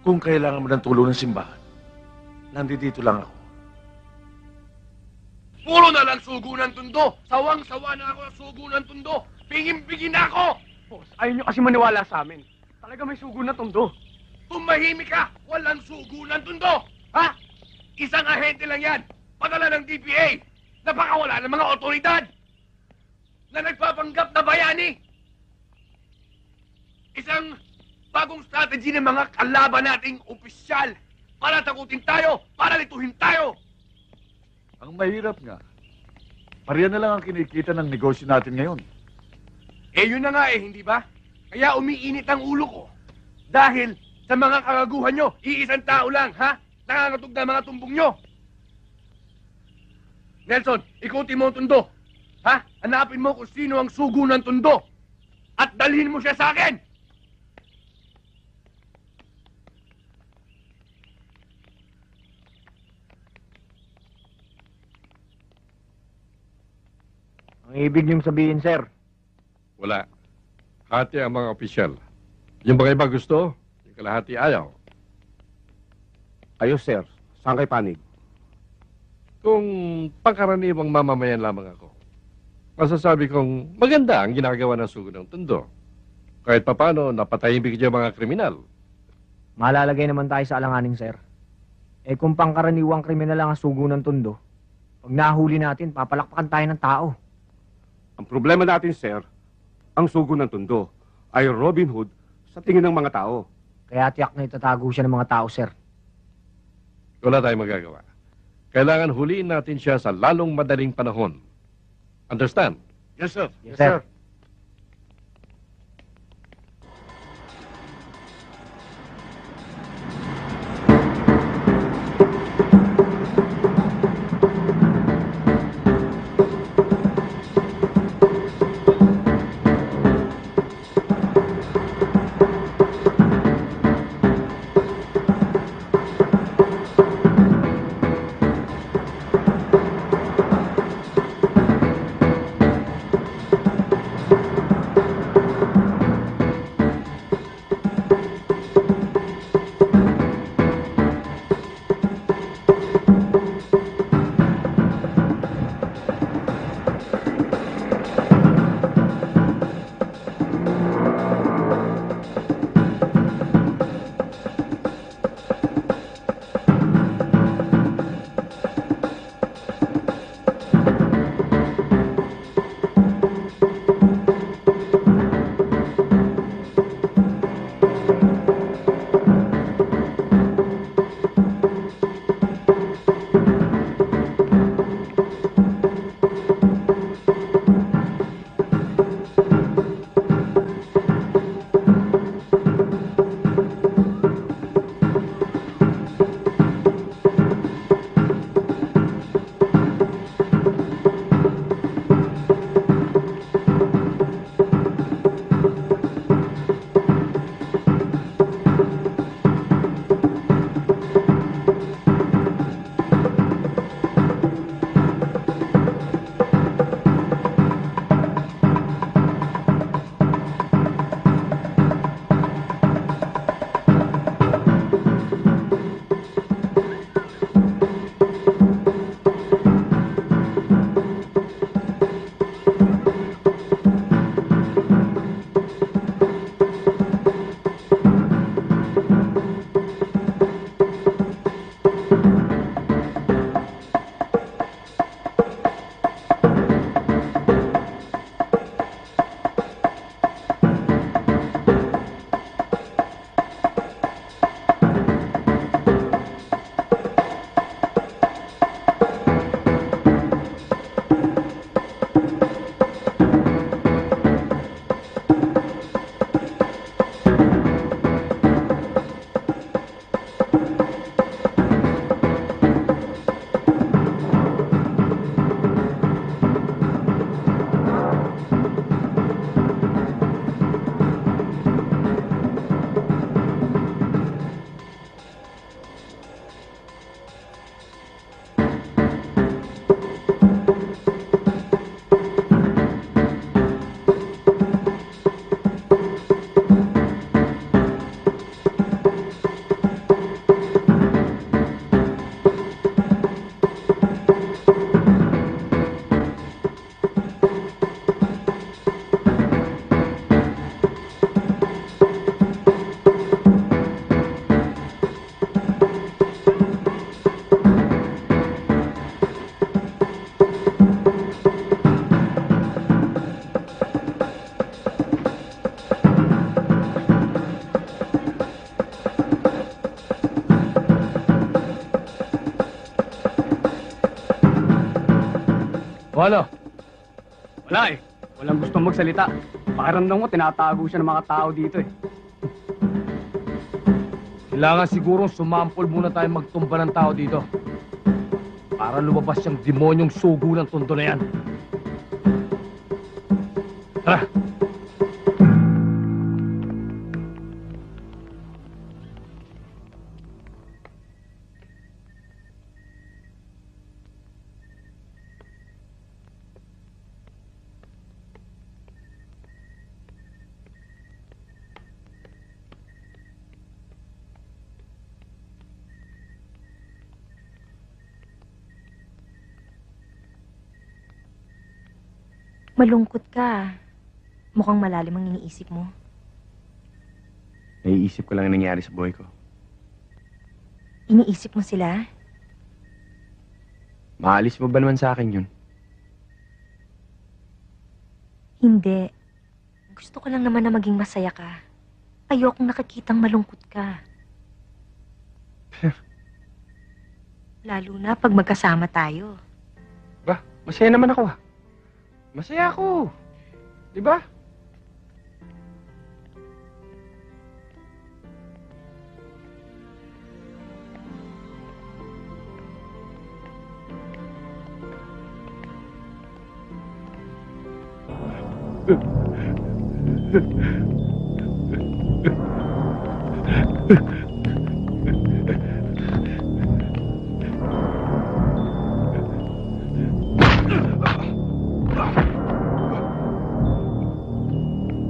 Kung kailangan mo ng tulong ng simbahan, nandito lang ako. Puro na lang sugo ng Tondo! Sawang-sawa na ako sa sugo ng Tondo! Pingin-pingin na ako! Boss, ayaw nyo kasi maniwala sa amin. Talaga may sugo na Tondo. Tumahimik ka! Walang sugo ng Tondo! Ha? Isang ahente lang yan! Padala ng DPA! Napakawala ng mga otoridad! Na nagpapanggap na bayani! Isang bagong strategy ng mga kalaban nating opisyal para takutin tayo, para lituhin tayo! Ang mahirap nga, pariyan na lang ang kinikita ng negosyo natin ngayon. Eh yun na nga eh, hindi ba? Kaya umiinit ang ulo ko. Dahil sa mga kagaguhan nyo, iisang tao lang, ha? Nangangatog na mga tumbong nyo. Nelson, ikutin mo ang Tondo. Ha? Hanapin mo kung sino ang sugo ng Tondo. At dalhin mo siya sa akin. Ang ibig niyong sabihin, sir? Wala. Hati ang mga opisyal. Yung mga iba gusto, yung kalahati ayaw. Ayos, sir. Saan kay panig? Kung pangkaraniwang mamamayan lamang ako, masasabi kong maganda ang ginagawa ng sugo ng Tondo. Kahit papano, napatahimik yung mga kriminal. Malalagay naman tayo sa alanganin, sir. Eh kung pangkaraniwang kriminal lang ang sugo ng Tondo, pag nahuli natin, papalakpakan tayo ng tao. Ang problema natin, sir, ang sugo ng Tondo ay Robin Hood sa tingin ng mga tao. Kaya tiyak na itatago siya ng mga tao, sir. Wala tayong magagawa. Kailangan huliin natin siya sa lalong madaling panahon. Understand? Yes, sir. Yes, sir. O ano? Wala eh. Walang gustong magsalita. Pakiramdam ko, tinatago siya ng mga tao dito eh. Kailangan sigurong sumampol muna tayo magtumba ng tao dito. Para lumabas yung demonyong sugo ng tondo na yan. Tara! Malungkot ka. Mukhang malalim ang iniisip mo. Naiisip ko lang ang nangyari sa buhay ko. Iniisip mo sila? Maalis mo ba naman sa akin yun? Hindi. Gusto ko lang naman na maging masaya ka. Ayokong nakikitang malungkot ka. Lalo na pag magkasama tayo. Ba, masaya naman ako ah. Masaya ako. Di ba?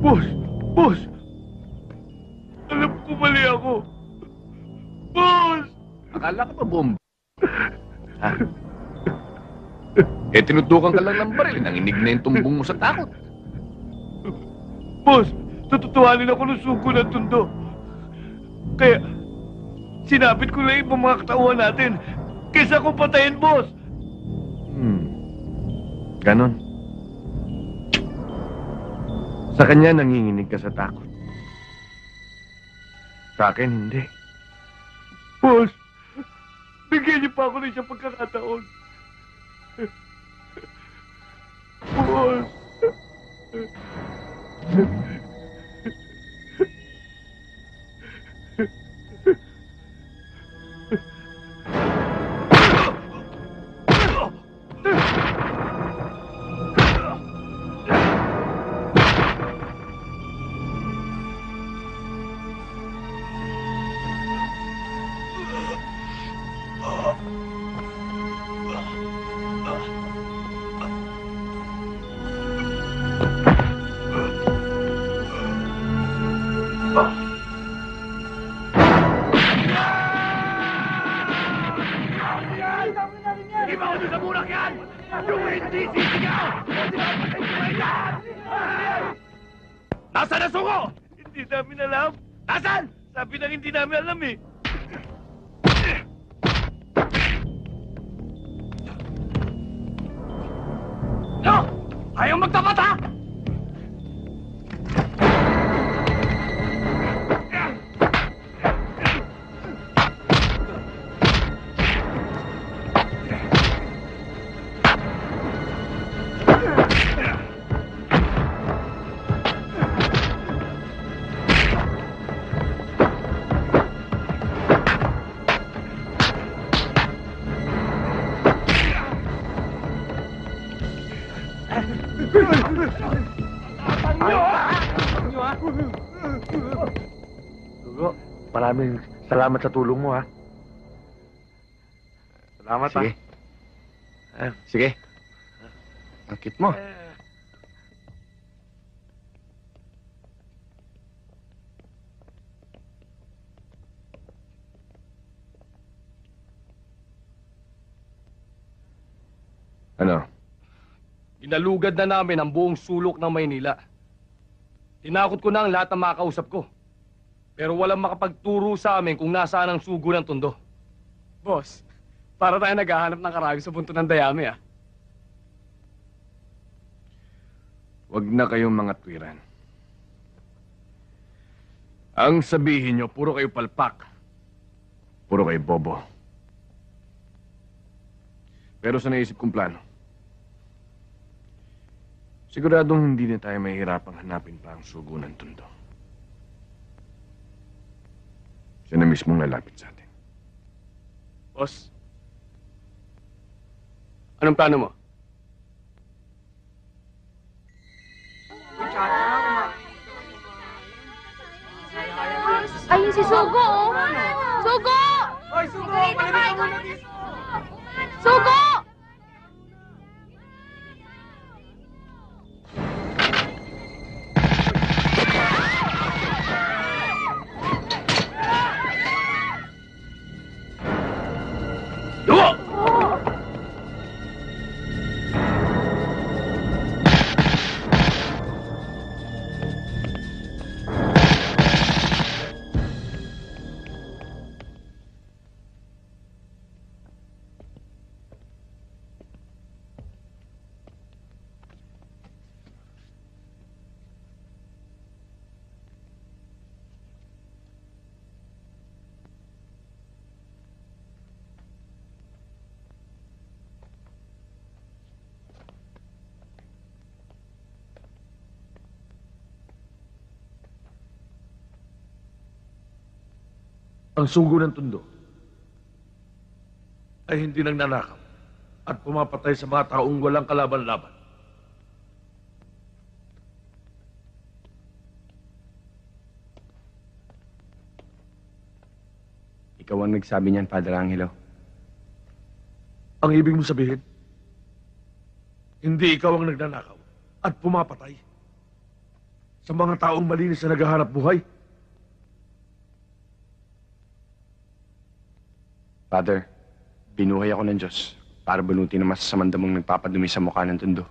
Boss! Boss! Alam ko mali ako. Boss! Akala ko ba bomba? Ha? Eh, tinutukan ka lang ng baril. Nanginig na yung tumbong mo sa takot. Boss, tututuhanin ako ng sugo ng tundo. Kaya, sinapit ko lang yung mga katauhan natin. Kaysa kong patayin, boss! Ganon. Sa kanya nanginginig ka sa takot. Sa akin, hindi. Boss, bigyan niyo pa ako ng isang pagkakataon. Boss! Hindi ba ako doon sa burak yan? Yung hindi sisigaw! Hindi ba patay ko yan? Nasaan ang suko? Hindi namin alam. Nasaan? Sabi nang hindi namin alam eh. No! Ayaw magtapat ha! Dugo, maraming salamat sa tulong mo, ha? Salamat, Sige. Sige. Akit mo. Ano? Inalugad na namin ang buong sulok ng Maynila. Tinakot ko na ang lahat ng makausap ko. Pero walang makapagturo sa amin kung nasaan ang sugo ng tondo. Boss, para tayo naghahanap ng karayom sa bunto ng dayami ah. Huwag na kayong mga twiran. Ang sabihin nyo, puro kayo palpak. Puro kayo bobo. Pero sa naisip kong plano, Siguradong hindi na tayo mahihirapang hanapin pa ang sugo ng Tondo. Siya na mismong lalapit sa atin. Boss, anong plano mo? Ayun si Sugo, oh! Sugo! Hoy, Sugo! Malamig ka muna dito! Sugo! Ang sugo ng Tondo ay hindi nagnanakaw at pumapatay sa mga taong walang kalaban-laban. Ikaw ang nagsabi niyan, Padre Angelo. Ang ibig mong sabihin, hindi ikaw ang nagnanakaw at pumapatay sa mga taong malinis na naghahanap buhay? Father, binuhay ako ng Diyos para balutin ang masasamang damong nagpapadumi sa mukha ng Tondo.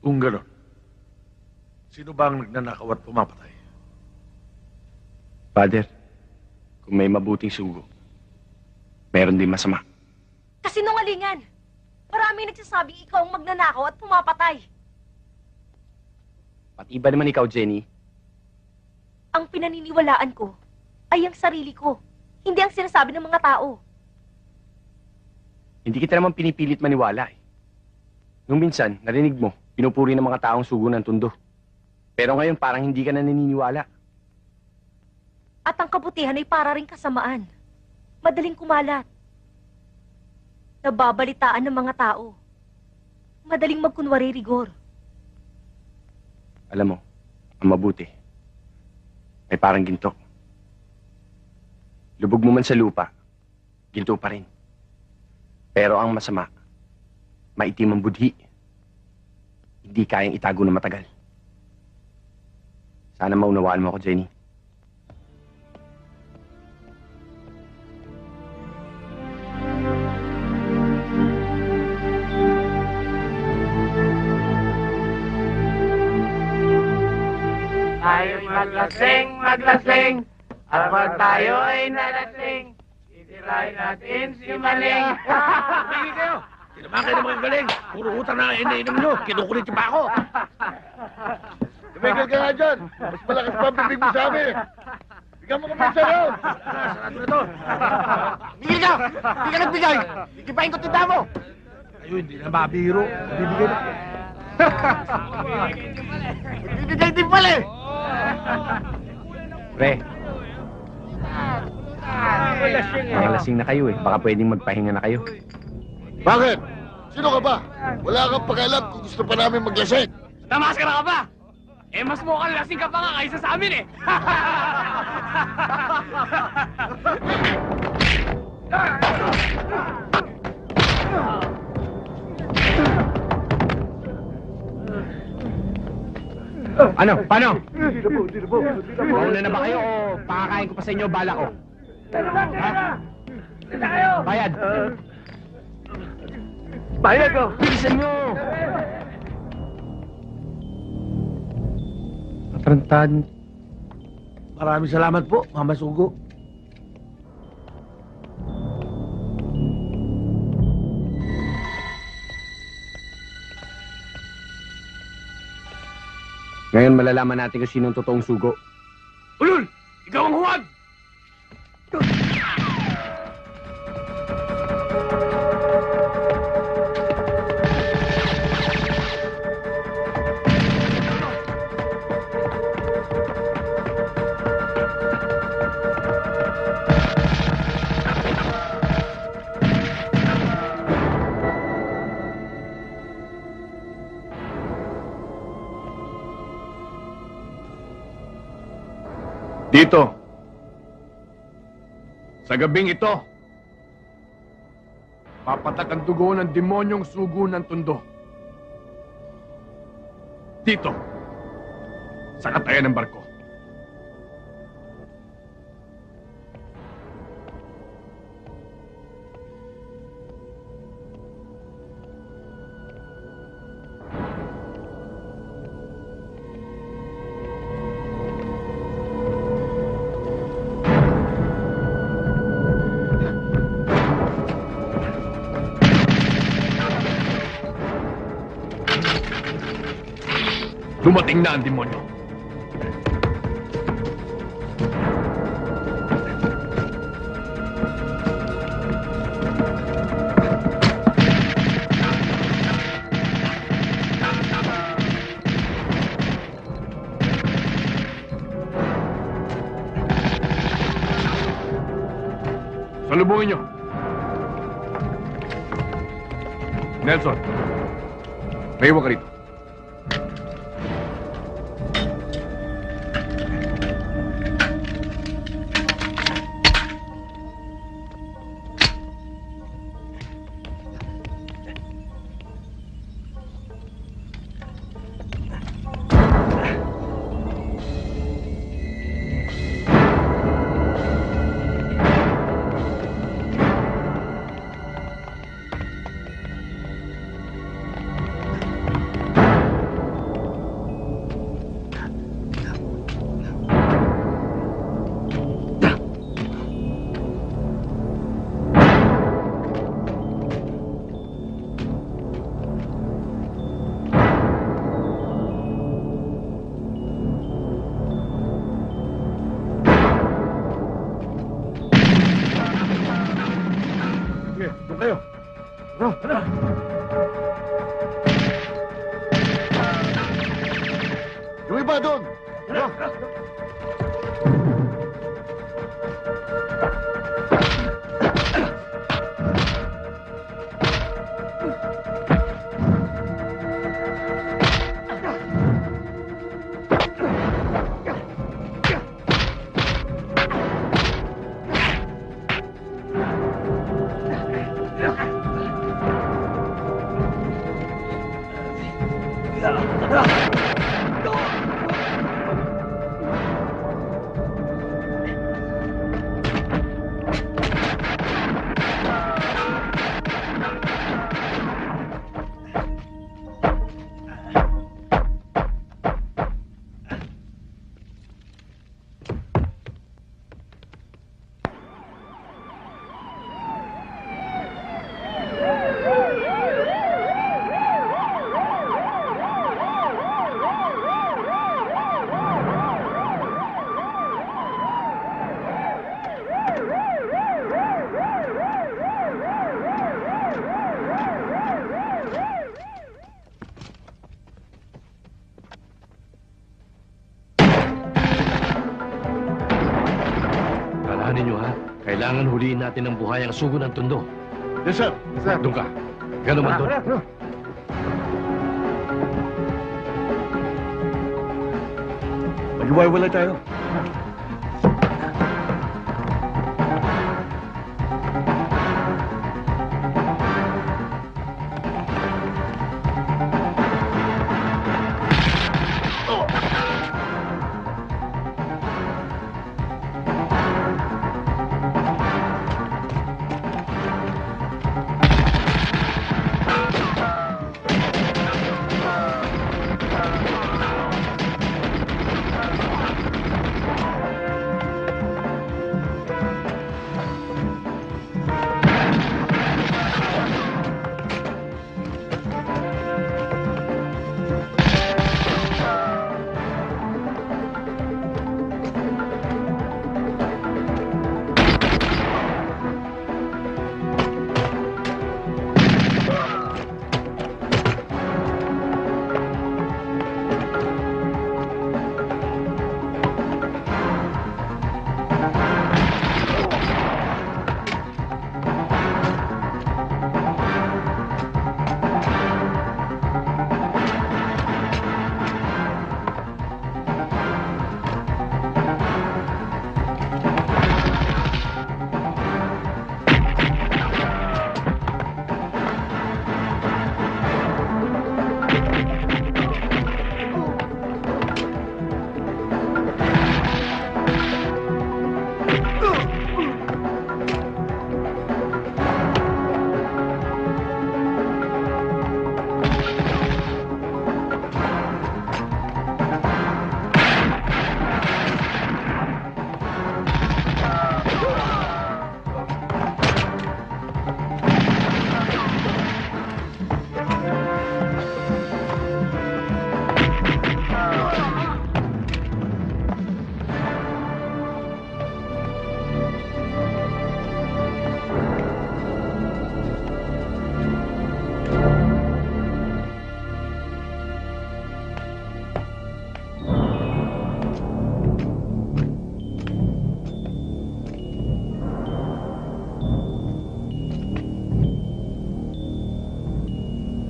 Kung gano'n, sino ba ang nagnanakaw at pumapatay? Father, kung may mabuting sugo, meron din masama. Kasinungalingan! Maraming nagsasabing ikaw ang magnanakaw at pumapatay. Pati ba naman ikaw, Jenny? Ang pinaniniwalaan ko ay ang sarili ko, hindi ang sinasabi ng mga tao. Hindi kita naman pinipilit maniwala eh. Nung minsan, narinig mo, pinupuri ng mga taong sugo ng Tondo. Pero ngayon parang hindi ka na naniniwala. At ang kabutihan ay para ring kasamaan. Madaling kumalat. Nababalitaan ng mga tao. Madaling magkunwari rigor. Alam mo, ang mabuti, ay parang ginto. Lubog mo man sa lupa, ginto pa rin. Pero ang masama, maitim ang budhi. Hindi kayang itago na matagal. Sana maunawaan mo ako, Jenny. Tayo'y maglasing, at pag tayo ay nalasing, itirahin natin si Maling. Tingin kayo! Tinamaan kayo ng mga galing! Puro utang na iniinom nyo! Kinukulit pa ako! Tumigil ka nga dyan! Mas malakas pa ang bibig mo sa amin! Bigyan mo kami sa loob! Sarado na to! Migil ka! Hindi ka nagbigay! Ikipain ko tinda mo! Kayo hindi na mabiro. Bibigay na. Bibigay din pala eh! Pre, mga lasing na kayo eh. Baka pwedeng magpahinga na kayo. Bakit? Sino ka ba? Wala kang pakialam kung gusto pa namin maglasing. Namaskara ka ba? Eh, mas mukhang lasing ka pa nga kaysa sa amin eh. Ano? Paano? Mauna na ba kayo o pakakain ko pa sa inyo bala ko? Bayad! Bayad ko! Bilisan nyo! Matarantad. Maraming salamat po, Mama Sugo. Ngayon malalaman natin kung sino ang totoong sugo. Ulul! Ikaw ang huwag! Dito, sa gabing ito, papatak ang dugo ng demonyong sugo ng Tondo. Dito, sa katayan ng barko. Dumating na ang demonyo. Salubungin niyo. Nelson, may iwan ka rito. Doon kayo. Tara. Yung iba doon. Ninyo ha, kailangan huliin natin ng buhay ang sugo ng Tondo. Yes, sir. Yes, sir. Doon ka. Gano'n man doon. Mag-iwaiwalay tayo.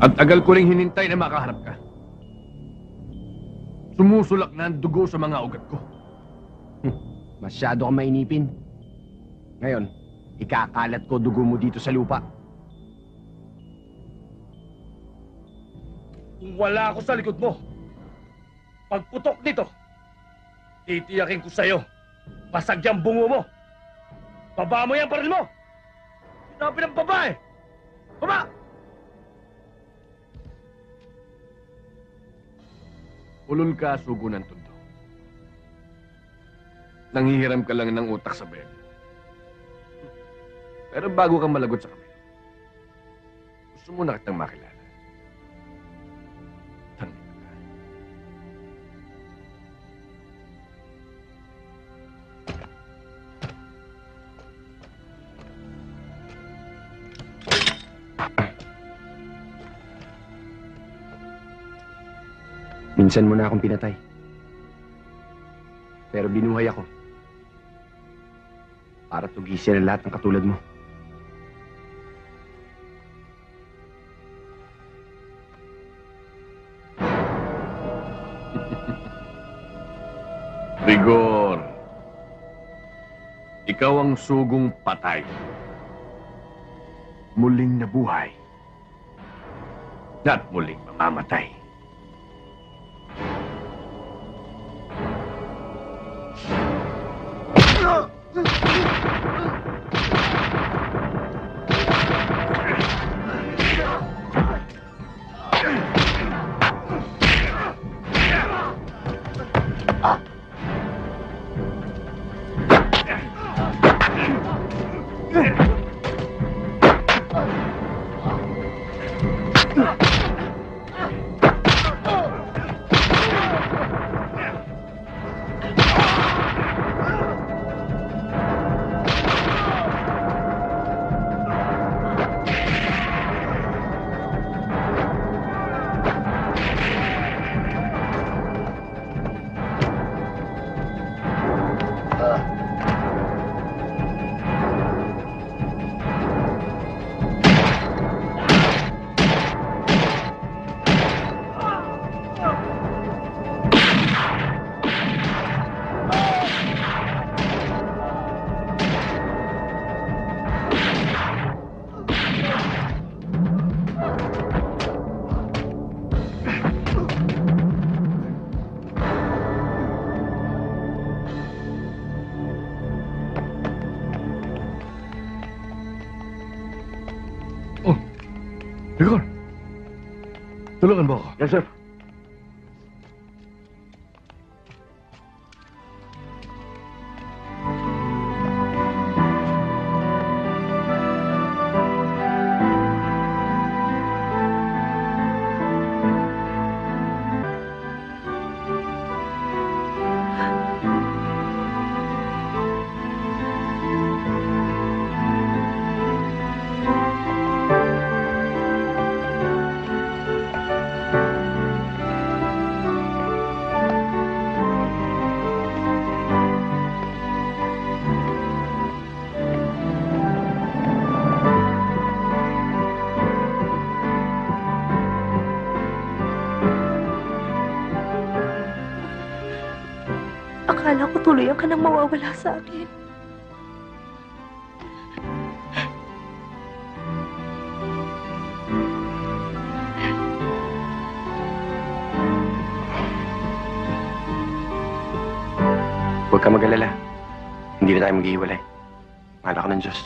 At tagal ko ring hinintay na makaharap ka. Sumusulak na ang dugo sa mga ugat ko. Masyado kang mainipin. Ngayon, ikakalat ko dugo mo dito sa lupa. Kung wala ako sa likod mo, pagputok nito, titiyakin ko sa'yo. Basag yung bungo mo. Baba mo yung baril mo. Sinabi ng babae. Baba! Ulol ka, sugo ng tundo. Nanghihiram ka lang ng utak sa bed. Pero bago kang malagot sa kamay, gusto mo na kitang makilala. Minsan mo na akong pinatay. Pero binuhay ako. Para tugisin ang lahat ng katulad mo. Rigor, ikaw ang sugong patay. Muling nabuhay. At muling mamamatay. Rigor, tulungan mo ako. Yes, sir. Akala ko tuluyan ka nang mawawala sa akin. Huwag ka mag-alala. Hindi na tayo maghihiwalay. Mahal ako ng Diyos.